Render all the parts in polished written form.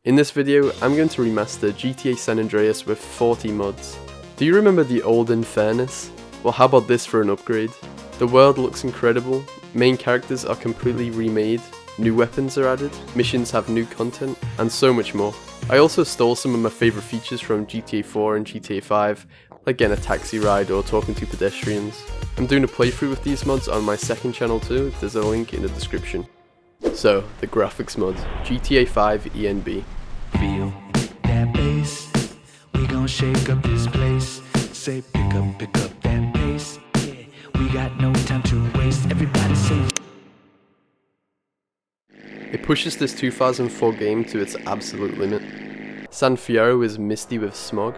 In this video, I'm going to remaster GTA San Andreas with 40 mods. Do you remember the old Infernis? Well, how about this for an upgrade? The world looks incredible, main characters are completely remade, new weapons are added, missions have new content, and so much more. I also stole some of my favourite features from GTA 4 and GTA 5, like getting a taxi ride or talking to pedestrians. I'm doing a playthrough with these mods on my second channel too, there's a link in the description. So, the graphics mod, GTA 5 ENB. Feel that bass, we gon' shake up this place. Say pick up that pace. Yeah, we got no time to waste. Everybody say. It pushes this 2004 game to its absolute limit. San Fierro is misty with smog.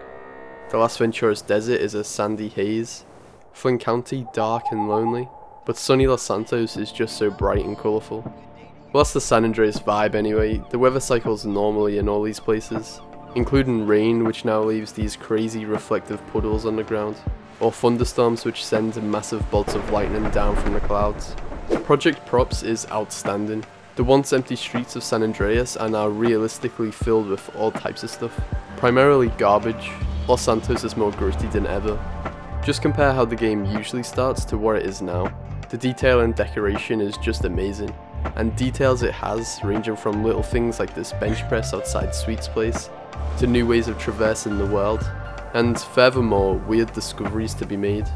The Las Venturas desert is a sandy haze. Flynn County dark and lonely, but sunny Los Santos is just so bright and colourful. Well, that's the San Andreas vibe anyway. The weather cycles normally in all these places, including rain, which now leaves these crazy reflective puddles on the ground, or thunderstorms which send massive bolts of lightning down from the clouds. Project props is outstanding. The once empty streets of San Andreas are now realistically filled with all types of stuff. Primarily garbage, Los Santos is more gritty than ever. Just compare how the game usually starts to what it is now. The detail and decoration is just amazing. And details it has, ranging from little things like this bench press outside Sweet's place, to new ways of traversing the world, and furthermore, weird discoveries to be made.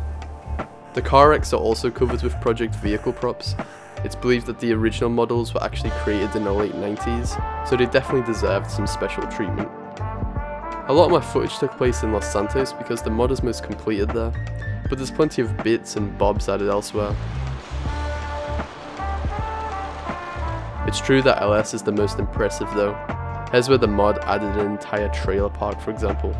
The car wrecks are also covered with project vehicle props. It's believed that the original models were actually created in the late 90s, so they definitely deserved some special treatment. A lot of my footage took place in Los Santos because the mod is most completed there, but there's plenty of bits and bobs added elsewhere. It's true that LS is the most impressive though. Here's where the mod added an entire trailer park, for example.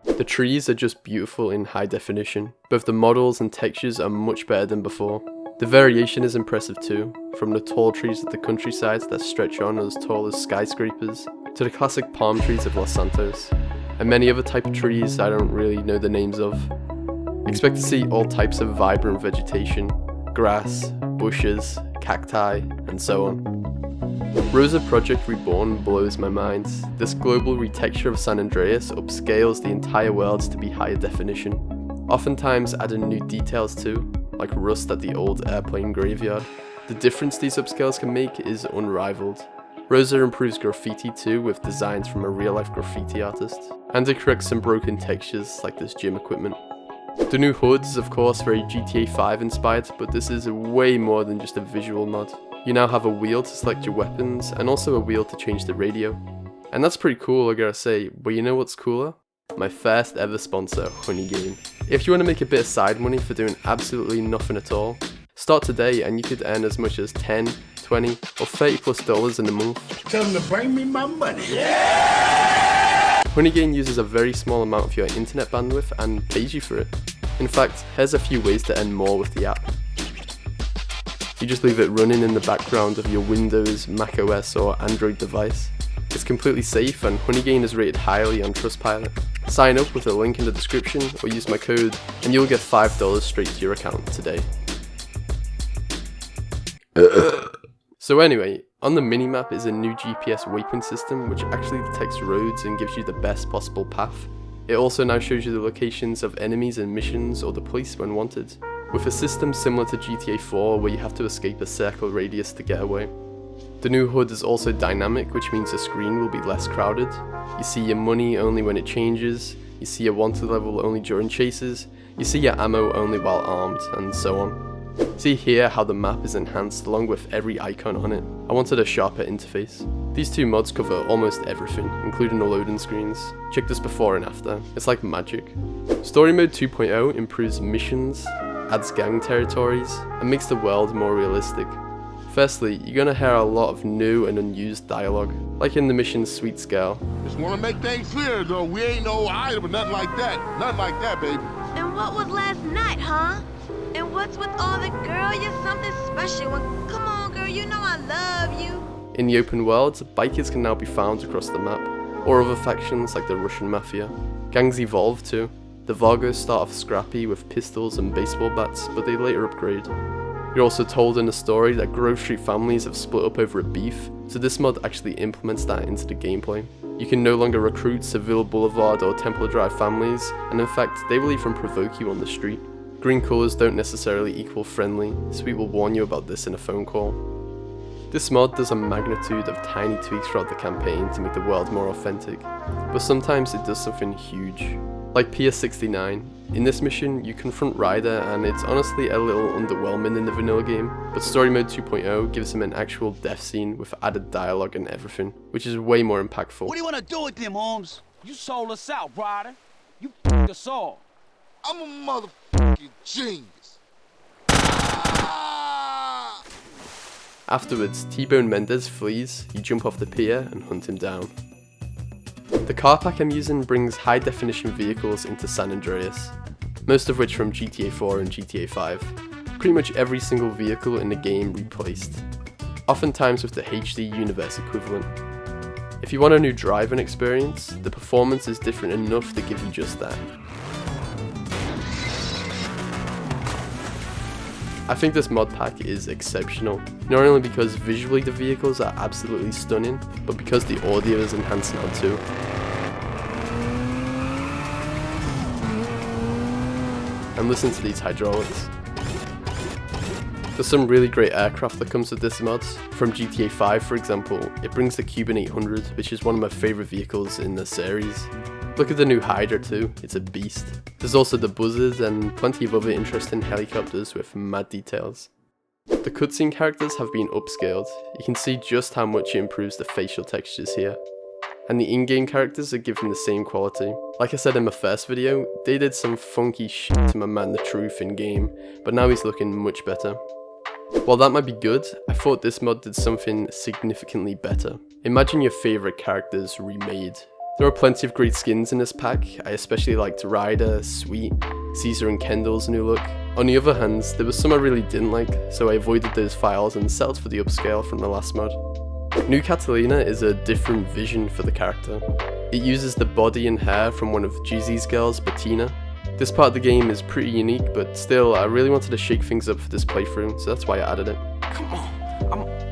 The trees are just beautiful in high definition. Both the models and textures are much better than before. The variation is impressive too, from the tall trees of the countryside that stretch on as tall as skyscrapers, to the classic palm trees of Los Santos, and many other type of trees I don't really know the names of. Expect to see all types of vibrant vegetation, grass, bushes, cacti, and so on. RoSA Project Reborn blows my mind. This global retexture of San Andreas upscales the entire world to be higher definition, oftentimes adding new details too, like rust at the old airplane graveyard. The difference these upscales can make is unrivaled. RoSA improves graffiti too with designs from a real-life graffiti artist, and it corrects some broken textures like this gym equipment. The new HUD is of course very GTA 5 inspired, but this is way more than just a visual mod. You now have a wheel to select your weapons, and also a wheel to change the radio. And that's pretty cool, I gotta say, but you know what's cooler? My first ever sponsor, Honeygame. If you want to make a bit of side money for doing absolutely nothing at all, start today and you could earn as much as $10, $20, or $30+ in a month. Tell them to bring me my money. Yeah! Honeygame uses a very small amount of your internet bandwidth and pays you for it. In fact, here's a few ways to earn more with the app. You just leave it running in the background of your Windows, macOS or Android device. It's completely safe and Honeygame is rated highly on Trustpilot. Sign up with a link in the description or use my code and you'll get $5 straight to your account today. So anyway, on the minimap is a new GPS waypoint system which actually detects roads and gives you the best possible path. It also now shows you the locations of enemies and missions or the police when wanted, with a system similar to GTA 4 where you have to escape a circle radius to get away. The new HUD is also dynamic, which means the screen will be less crowded. You see your money only when it changes, you see your wanted level only during chases, you see your ammo only while armed, and so on. See here how the map is enhanced along with every icon on it. I wanted a sharper interface. These two mods cover almost everything, including the loading screens. Check this before and after, it's like magic. Story Mode 2.0 improves missions, adds gang territories, and makes the world more realistic. Firstly, you're gonna hear a lot of new and unused dialogue, like in the mission's Sweet Scale. Just wanna make things clear though, we ain't no item or nothing like that. Nothing like that, baby. And what was last night, huh? And what's with all the girl? You're something special. And come on, girl, you know I love you. In the open world, bikers can now be found across the map, or other factions like the Russian Mafia. Gangs evolve too. The Vargos start off scrappy with pistols and baseball bats, but they later upgrade. You're also told in the story that Grove Street families have split up over a beef, so this mod actually implements that into the gameplay. You can no longer recruit Seville Boulevard or Temple Drive families, and in fact they will even provoke you on the street. Green colours don't necessarily equal friendly, so we will warn you about this in a phone call. This mod does a magnitude of tiny tweaks throughout the campaign to make the world more authentic, but sometimes it does something huge. Like PS69, in this mission you confront Ryder and it's honestly a little underwhelming in the vanilla game, but Story Mode 2.0 gives him an actual death scene with added dialogue and everything, which is way more impactful. What do you want to do with them, Holmes? You sold us out, Ryder. You f***ed us all. I'm a motherfucking genius. Ah! Afterwards, T-Bone Mendez flees, you jump off the pier and hunt him down. The car pack I'm using brings high definition vehicles into San Andreas, most of which from GTA 4 and GTA 5. Pretty much every single vehicle in the game replaced, oftentimes with the HD universe equivalent. If you want a new driving experience, the performance is different enough to give you just that. I think this mod pack is exceptional, not only because visually the vehicles are absolutely stunning, but because the audio is enhanced now too. And listen to these hydraulics. There's some really great aircraft that comes with this mod. From GTA 5 for example, it brings the Cuban 800, which is one of my favourite vehicles in the series. Look at the new Hydra too, it's a beast. There's also the buzzers and plenty of other interesting helicopters with mad details. The cutscene characters have been upscaled, you can see just how much it improves the facial textures here. And the in-game characters are given the same quality. Like I said in my first video, they did some funky shit to my man The Truth in game, but now he's looking much better. While that might be good, I thought this mod did something significantly better. Imagine your favourite characters remade. There are plenty of great skins in this pack. I especially liked Ryder, Sweet, Caesar and Kendall's new look. On the other hand, there was some I really didn't like, so I avoided those files and settled for the upscale from the last mod. New Catalina is a different vision for the character. It uses the body and hair from one of Jeezy's girls, Bettina. This part of the game is pretty unique, but still, I really wanted to shake things up for this playthrough, so that's why I added it. Come on,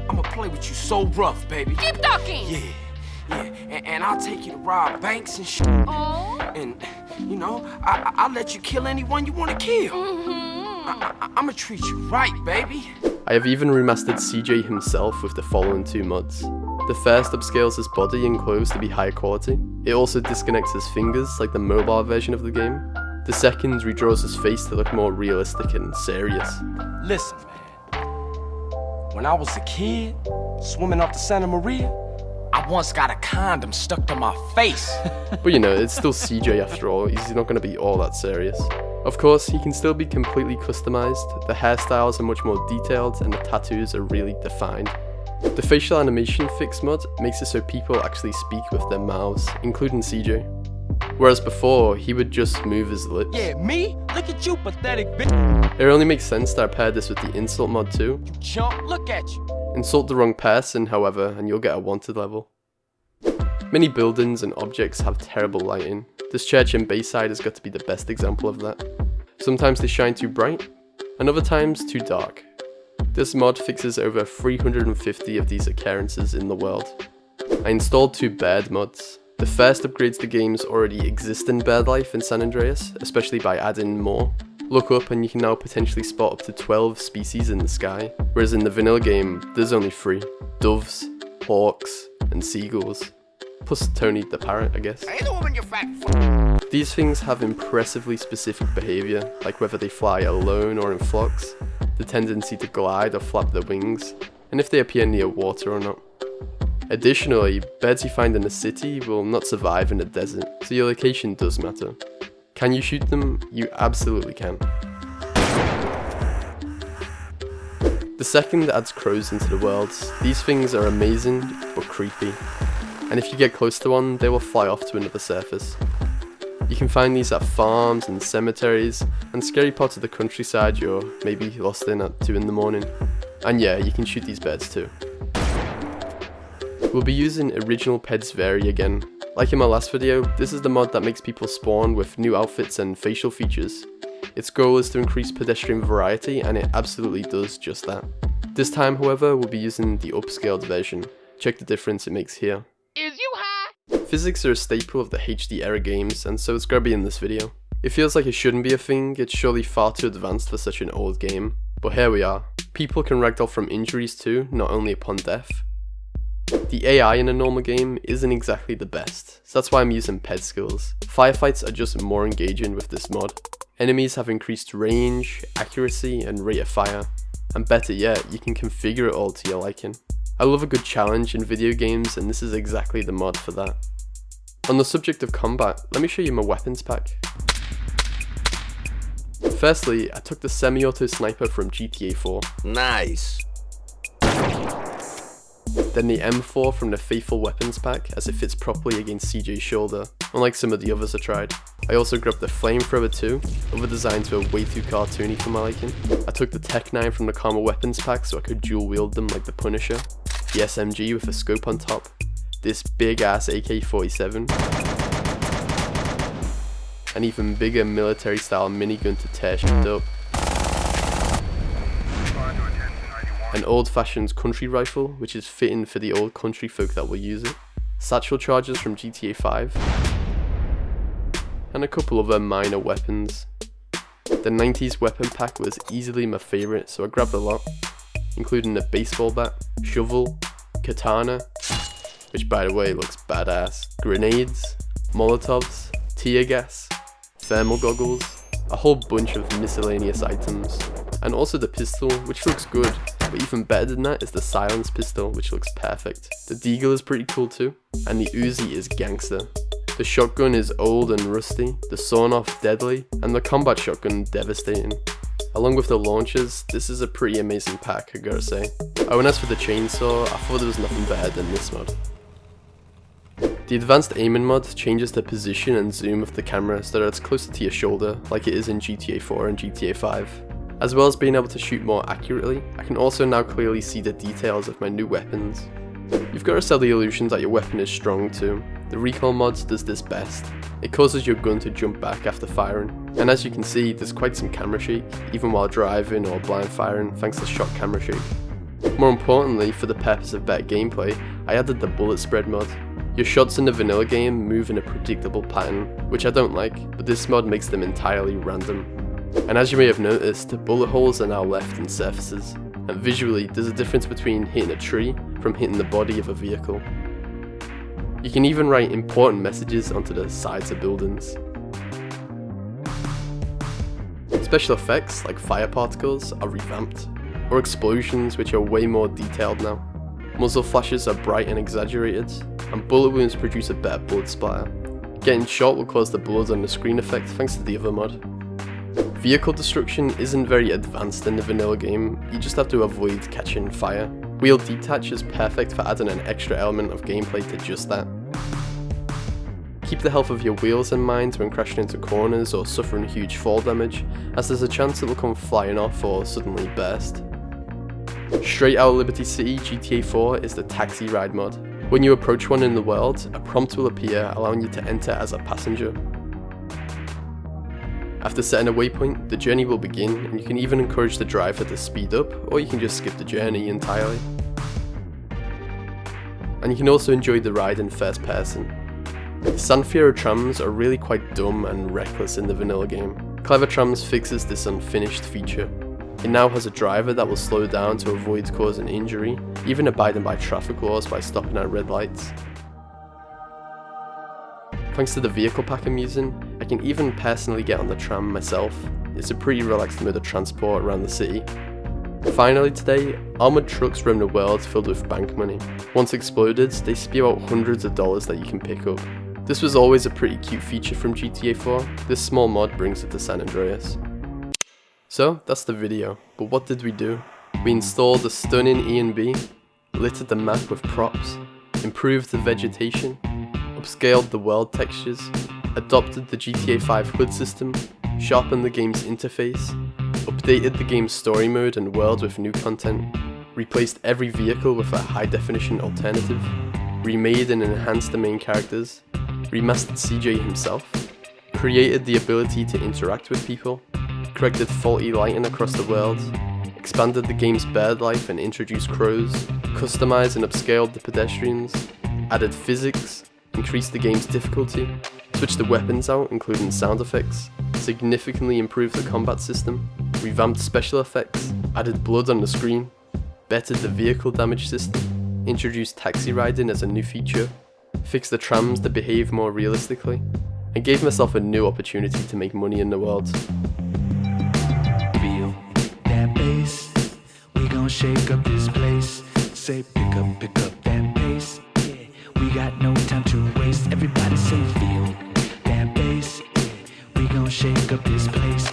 I'm gonna play with you so rough, baby. Keep talking! Yeah, and I'll take you to rob banks and shit. Oh? And, you know, I'll let you kill anyone you want to kill. Mm-hmm. I'ma treat you right, baby. I have even remastered CJ himself with the following two mods. The first upscales his body and clothes to be higher quality. It also disconnects his fingers like the mobile version of the game. The second redraws his face to look more realistic and serious. Listen, man. When I was a kid, swimming off the Santa Maria, I once got a condom stuck to my face. But you know, it's still CJ after all, he's not going to be all that serious. Of course, he can still be completely customized, the hairstyles are much more detailed and the tattoos are really defined. The facial animation fix mod makes it so people actually speak with their mouths, including CJ. Whereas before, he would just move his lips. Yeah, me? Look at you, pathetic bitch. It only makes sense that I paired this with the insult mod too. You chump, look at you. Insult the wrong person, however, and you'll get a wanted level. Many buildings and objects have terrible lighting. This church in Bayside has got to be the best example of that. Sometimes they shine too bright, and other times too dark. This mod fixes over 350 of these occurrences in the world. I installed two bird mods. The first upgrades the game's already existing bird life in San Andreas, especially by adding more. Look up and you can now potentially spot up to 12 species in the sky, whereas in the vanilla game, there's only 3. Doves, hawks, and seagulls. Plus Tony the parrot, I guess. Ain't a woman, you fat f***. These things have impressively specific behaviour, like whether they fly alone or in flocks, the tendency to glide or flap their wings, and if they appear near water or not. Additionally, birds you find in the city will not survive in the desert, so your location does matter. Can you shoot them? You absolutely can. The second adds crows into the world. These things are amazing, but creepy. And if you get close to one, they will fly off to another surface. You can find these at farms and cemeteries, and scary parts of the countryside you're maybe lost in at 2 in the morning. And yeah, you can shoot these birds too. We'll be using original Peds Vary again. Like in my last video, this is the mod that makes people spawn with new outfits and facial features. Its goal is to increase pedestrian variety, and it absolutely does just that. This time, however, we'll be using the upscaled version, Check the difference it makes here. Is you high? Physics are a staple of the HD era games, and so it's gonna be in this video. It feels like it shouldn't be a thing, it's surely far too advanced for such an old game, but here we are. People can ragdoll from injuries too, not only upon death. The AI in a normal game isn't exactly the best, so that's why I'm using Peds skills. Firefights are just more engaging with this mod. Enemies have increased range, accuracy, and rate of fire. And better yet, you can configure it all to your liking. I love a good challenge in video games, and this is exactly the mod for that. On the subject of combat, let me show you my weapons pack. Firstly, I took the semi-auto sniper from GTA 4. Nice. Then the M4 from the Faithful Weapons pack, as it fits properly against CJ's shoulder, unlike some of the others I tried. I also grabbed the Flamethrower too, other designs were way too cartoony for my liking. I took the Tech 9 from the Karma Weapons pack so I could dual wield them like the Punisher, the SMG with a scope on top, this big ass AK-47, an even bigger military style minigun to tear shit up, an old fashioned country rifle which is fitting for the old country folk that will use it, satchel charges from GTA 5, and a couple other minor weapons. The 90s weapon pack was easily my favourite, so I grabbed a lot, including a baseball bat, shovel, katana, which by the way looks badass, grenades, molotovs, tear gas, thermal goggles, a whole bunch of miscellaneous items, and also the pistol, which looks good, but even better than that is the silence pistol, which looks perfect. The Deagle is pretty cool too, and the Uzi is gangster. The shotgun is old and rusty, the sawn-off deadly, and the combat shotgun devastating. Along with the launchers, this is a pretty amazing pack, I gotta say. Oh, and as for the chainsaw, I thought there was nothing better than this mod. The advanced aiming mod changes the position and zoom of the camera so that it's closer to your shoulder, like it is in GTA 4 and GTA 5. As well as being able to shoot more accurately, I can also now clearly see the details of my new weapons. You've got to sell the illusion that your weapon is strong too. The recoil mod does this best. It causes your gun to jump back after firing, and as you can see, there's quite some camera shake, even while driving or blind firing thanks to shot camera shake. More importantly, for the purpose of better gameplay, I added the bullet spread mod. Your shots in the vanilla game move in a predictable pattern, which I don't like, but this mod makes them entirely random. And as you may have noticed, bullet holes are now left in surfaces, and visually there's a difference between hitting a tree from hitting the body of a vehicle. You can even write important messages onto the sides of buildings. Special effects like fire particles are revamped, or explosions which are way more detailed now. Muzzle flashes are bright and exaggerated, and bullet wounds produce a better blood splatter. Getting shot will cause the blood on the screen effect thanks to the other mod. Vehicle destruction isn't very advanced in the vanilla game, you just have to avoid catching fire. Wheel detach is perfect for adding an extra element of gameplay to just that. Keep the health of your wheels in mind when crashing into corners or suffering huge fall damage, as there's a chance it will come flying off or suddenly burst. Straight out of Liberty City, GTA 4 is the taxi ride mod. When you approach one in the world, a prompt will appear allowing you to enter as a passenger. After setting a waypoint, the journey will begin, and you can even encourage the driver to speed up, or you can just skip the journey entirely. And you can also enjoy the ride in first person. The San Fierro trams are really quite dumb and reckless in the vanilla game. Clever Trams fixes this unfinished feature. It now has a driver that will slow down to avoid causing injury, even abiding by traffic laws by stopping at red lights. Thanks to the vehicle pack I'm using, I can even personally get on the tram myself. It's a pretty relaxed mode of transport around the city. Finally today, armoured trucks roam the world filled with bank money. Once exploded, they spew out hundreds of dollars that you can pick up. This was always a pretty cute feature from GTA 4, this small mod brings it to San Andreas. So that's the video, but what did we do? We installed a stunning ENB, littered the map with props, improved the vegetation, upscaled the world textures, adopted the GTA 5 HUD system, sharpened the game's interface, updated the game's story mode and world with new content, replaced every vehicle with a high definition alternative, remade and enhanced the main characters, remastered CJ himself, created the ability to interact with people, corrected faulty lighting across the world, expanded the game's bird life and introduced crows, customized and upscaled the pedestrians, added physics, increased the game's difficulty, switched the weapons out including sound effects, significantly improved the combat system, revamped special effects, added blood on the screen, bettered the vehicle damage system, introduced taxi riding as a new feature, fixed the trams to behave more realistically, and gave myself a new opportunity to make money in the world. Feel that bass, we gon' shake up this place. Say pick up that pace. Yeah, we got no time to waste. Everybody say feel that bass. Yeah, we gon' shake up this place.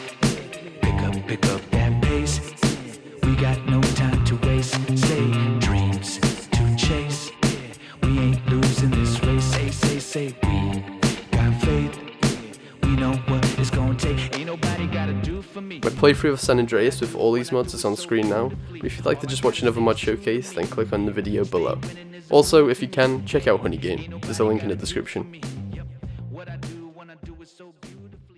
Pick up that pace. Yeah, we got no time to waste. Say dreams to chase. Yeah, we ain't losing this race. Say we got faith. Yeah, we know what it's gonna take. Ain't nobody gotta do for me. My playthrough of San Andreas with all these mods is on screen now, but if you'd like to just watch another mod showcase, then click on the video below. Also, if you can, check out Honey Game, there's a link in the description. What I do when I do it so beautifully.